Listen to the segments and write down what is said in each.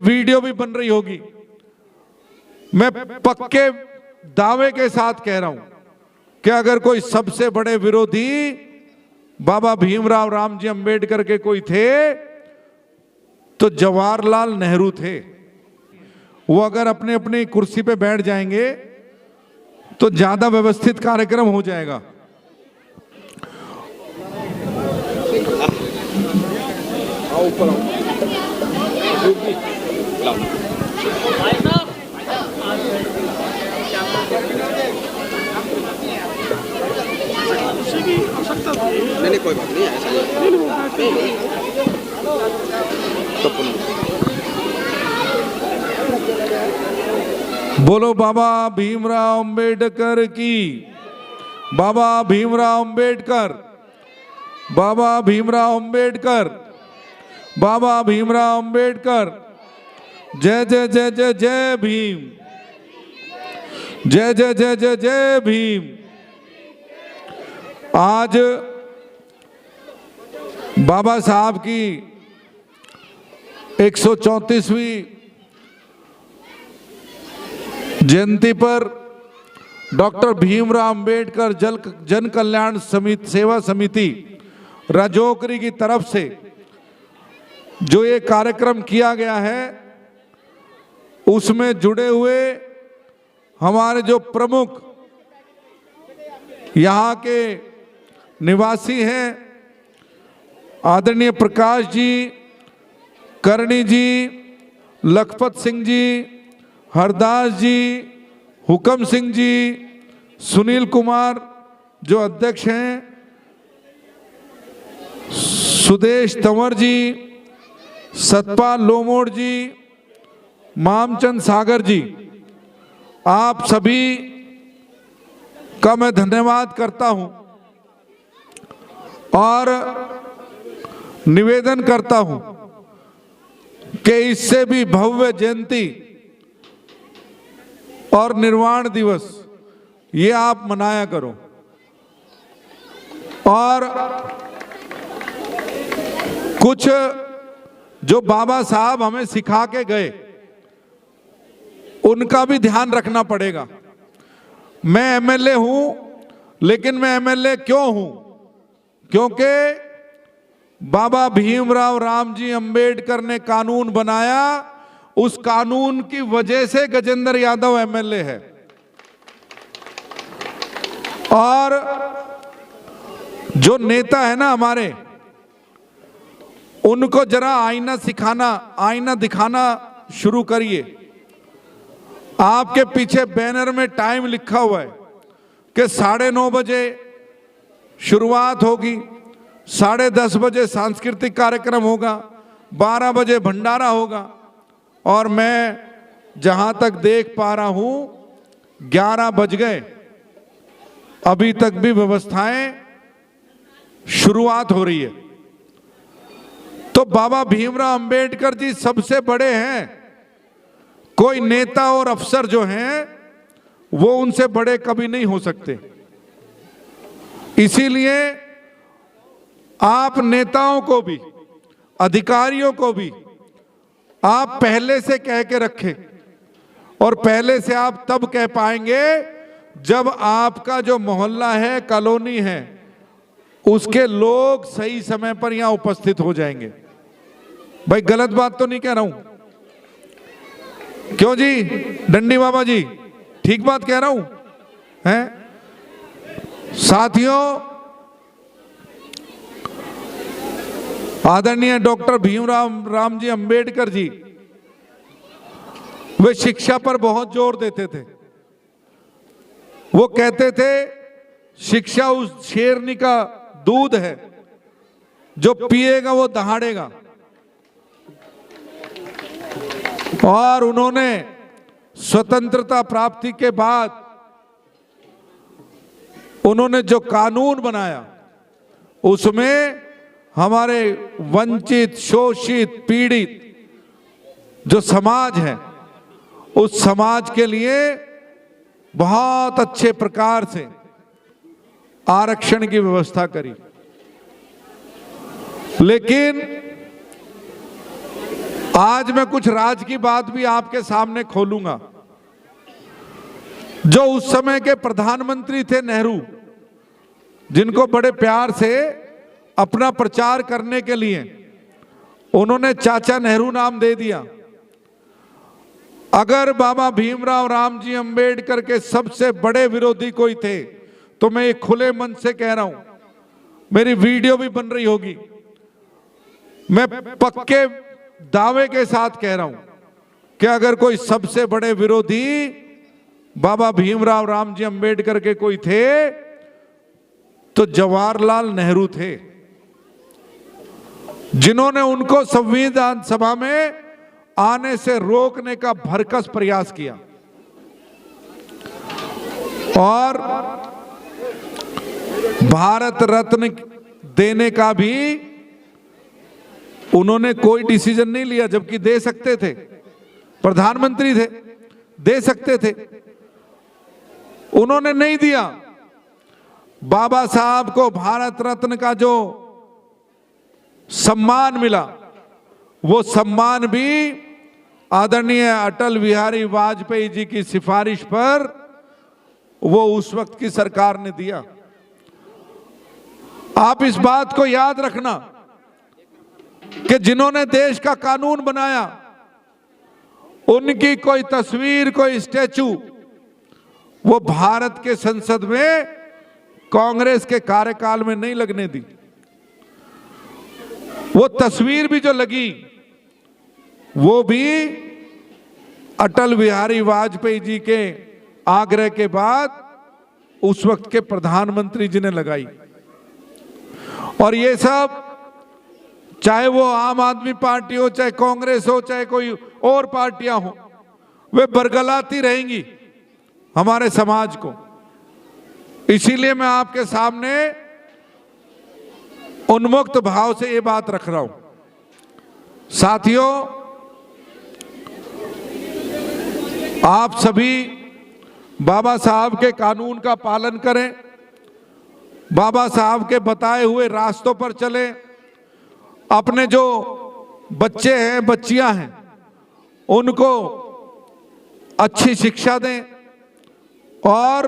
Video भी बन रही होगी। मैं पक्के दावे के साथ कह रहा हूं कि अगर कोई सबसे बड़े विरोधी बाबा भीमराव रामजी अंबेडकर के कोई थे तो जवाहरलाल नेहरू थे। वो अगर अपने अपनी कुर्सी पे बैठ जाएंगे तो ज्यादा व्यवस्थित कार्यक्रम हो जाएगा। नहीं कोई बात नहीं, ऐसा नहीं। बोलो बाबा भीमराव अंबेडकर की। बाबा भीमराव अंबेडकर, बाबा भीमराव अंबेडकर, बाबा भीमराव अंबेडकर। जय जय जय जय जय भीम, जय जय जय जय जय भीम। आज बाबा साहब की 134वीं जयंती पर डॉक्टर भीमराव अंबेडकर जन कल्याण सेवा समिति राजौकरी की तरफ से जो ये कार्यक्रम किया गया है उसमें जुड़े हुए हमारे जो प्रमुख यहाँ के निवासी हैं, आदरणीय प्रकाश जी, करणी जी, लखपत सिंह जी, हरदास जी, हुकम सिंह जी, सुनील कुमार जो अध्यक्ष हैं, सुदेश तंवर जी, सतपाल लोमोड़ जी, मामचंद सागर जी, आप सभी का मैं धन्यवाद करता हूं और निवेदन करता हूं कि इससे भी भव्य जयंती और निर्वाण दिवस ये आप मनाया करो। और कुछ जो बाबा साहब हमें सिखा के गए उनका भी ध्यान रखना पड़ेगा। मैं एमएलए हूं, लेकिन मैं एमएलए क्यों हूं? क्योंकि बाबा भीमराव रामजी अंबेडकर ने कानून बनाया, उस कानून की वजह से गजेंद्र यादव एमएलए है। और जो नेता है ना हमारे, उनको जरा आईना दिखाना शुरू करिए। आपके पीछे बैनर में टाइम लिखा हुआ है कि 9:30 बजे शुरुआत होगी, 10:30 बजे सांस्कृतिक कार्यक्रम होगा, 12 बजे भंडारा होगा और मैं जहां तक देख पा रहा हूं 11 बज गए, अभी तक भी व्यवस्थाएं शुरुआत हो रही है। तो बाबा भीमराव अंबेडकर जी सबसे बड़े हैं। कोई नेता और अफसर जो हैं वो उनसे बड़े कभी नहीं हो सकते। इसीलिए आप नेताओं को भी, अधिकारियों को भी आप पहले से कह के रखें, और पहले से आप तब कह पाएंगे जब आपका जो मोहल्ला है, कॉलोनी है, उसके लोग सही समय पर यहां उपस्थित हो जाएंगे। भाई गलत बात तो नहीं कह रहा हूं, क्यों जी डंडी बाबा जी, ठीक बात कह रहा हूं हैं? साथियों, आदरणीय डॉक्टर भीमराव रामजी अंबेडकर जी वे शिक्षा पर बहुत जोर देते थे। वो कहते थे शिक्षा उस शेरनी का दूध है जो पिएगा वो दहाड़ेगा। और उन्होंने स्वतंत्रता प्राप्ति के बाद उन्होंने जो कानून बनाया उसमें हमारे वंचित, शोषित, पीड़ित जो समाज है, उस समाज के लिए बहुत अच्छे प्रकार से आरक्षण की व्यवस्था करी। लेकिन आज मैं कुछ राज की बात भी आपके सामने खोलूंगा। जो उस समय के प्रधानमंत्री थे नेहरू, जिनको बड़े प्यार से अपना प्रचार करने के लिए उन्होंने चाचा नेहरू नाम दे दिया। अगर बाबा भीमराव रामजी अंबेडकर के सबसे बड़े विरोधी कोई थे तो मैं ये खुले मन से कह रहा हूं, मेरी वीडियो भी बन रही होगी, मैं पक्के दावे के साथ कह रहा हूं कि अगर कोई सबसे बड़े विरोधी बाबा भीमराव रामजी अंबेडकर के कोई थे तो जवाहरलाल नेहरू थे, जिन्होंने उनको संविधान सभा में आने से रोकने का भरकस प्रयास किया और भारत रत्न देने का भी उन्होंने कोई डिसीजन नहीं लिया, जबकि दे सकते थे, प्रधानमंत्री थे, दे सकते थे, उन्होंने नहीं दिया। बाबा साहब को भारत रत्न का जो सम्मान मिला वो सम्मान भी आदरणीय अटल बिहारी वाजपेयी जी की सिफारिश पर वो उस वक्त की सरकार ने दिया। आप इस बात को याद रखना कि जिन्होंने देश का कानून बनाया उनकी कोई तस्वीर, कोई स्टैचू वो भारत के संसद में कांग्रेस के कार्यकाल में नहीं लगने दी। वो तस्वीर भी जो लगी वो भी अटल बिहारी वाजपेयी जी के आग्रह के बाद उस वक्त के प्रधानमंत्री जी ने लगाई। और ये सब चाहे वो आम आदमी पार्टी हो, चाहे कांग्रेस हो, चाहे कोई और पार्टियां हो, वे बरगलाती रहेंगी हमारे समाज को। इसीलिए मैं आपके सामने उन्मुक्त भाव से ये बात रख रहा हूं। साथियों, आप सभी बाबा साहब के कानून का पालन करें, बाबा साहब के बताए हुए रास्तों पर चलें, अपने जो बच्चे हैं, बच्चियां हैं, उनको अच्छी शिक्षा दें और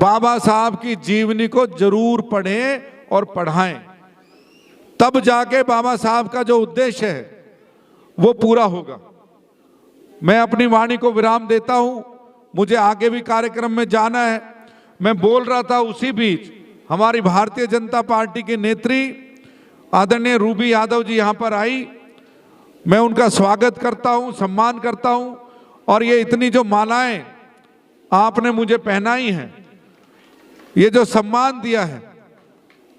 बाबा साहब की जीवनी को जरूर पढ़ें और पढ़ाएं। तब जाके बाबा साहब का जो उद्देश्य है वो पूरा होगा। मैं अपनी वाणी को विराम देता हूं, मुझे आगे भी कार्यक्रम में जाना है। मैं बोल रहा था, उसी बीच हमारी भारतीय जनता पार्टी की नेत्री आदरणीय रूबी यादव जी यहां पर आई। मैं उनका स्वागत करता हूं, सम्मान करता हूं। और ये इतनी जो मालाएं आपने मुझे पहनाई हैं, ये जो सम्मान दिया है,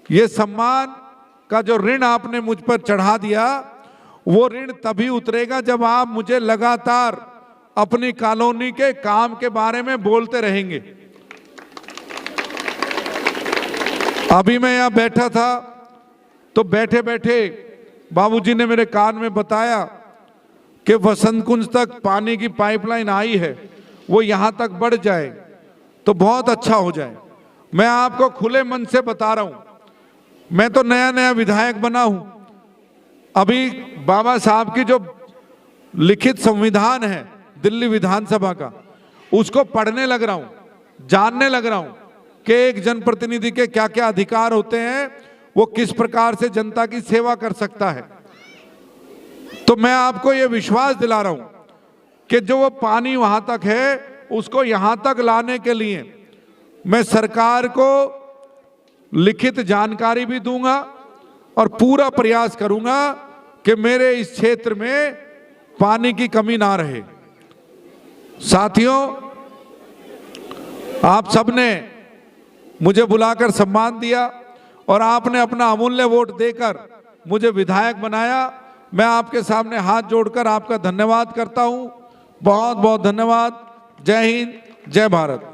ये सम्मान का जो ऋण आपने मुझ पर चढ़ा दिया, वो ऋण तभी उतरेगा जब आप मुझे लगातार अपनी कॉलोनी के काम के बारे में बोलते रहेंगे। अभी मैं यहां बैठा था तो बैठे बैठे बाबूजी ने मेरे कान में बताया कि वसंत कुंज तक पानी की पाइपलाइन आई है, वो यहां तक बढ़ जाए तो बहुत अच्छा हो जाए। मैं आपको खुले मन से बता रहा हूं, मैं तो नया नया विधायक बना हूं। अभी बाबा साहब की जो लिखित संविधान है दिल्ली विधानसभा का, उसको पढ़ने लग रहा हूं, जानने लग रहा हूं कि एक जनप्रतिनिधि के क्या क्या अधिकार होते हैं, वो किस प्रकार से जनता की सेवा कर सकता है। तो मैं आपको ये विश्वास दिला रहा हूं कि जो वो पानी वहां तक है उसको यहां तक लाने के लिए मैं सरकार को लिखित जानकारी भी दूंगा और पूरा प्रयास करूंगा कि मेरे इस क्षेत्र में पानी की कमी ना रहे। साथियों, आप सबने मुझे बुलाकर सम्मान दिया और आपने अपना अमूल्य वोट देकर मुझे विधायक बनाया। मैं आपके सामने हाथ जोड़कर आपका धन्यवाद करता हूं। बहुत बहुत धन्यवाद। जय हिंद, जय भारत।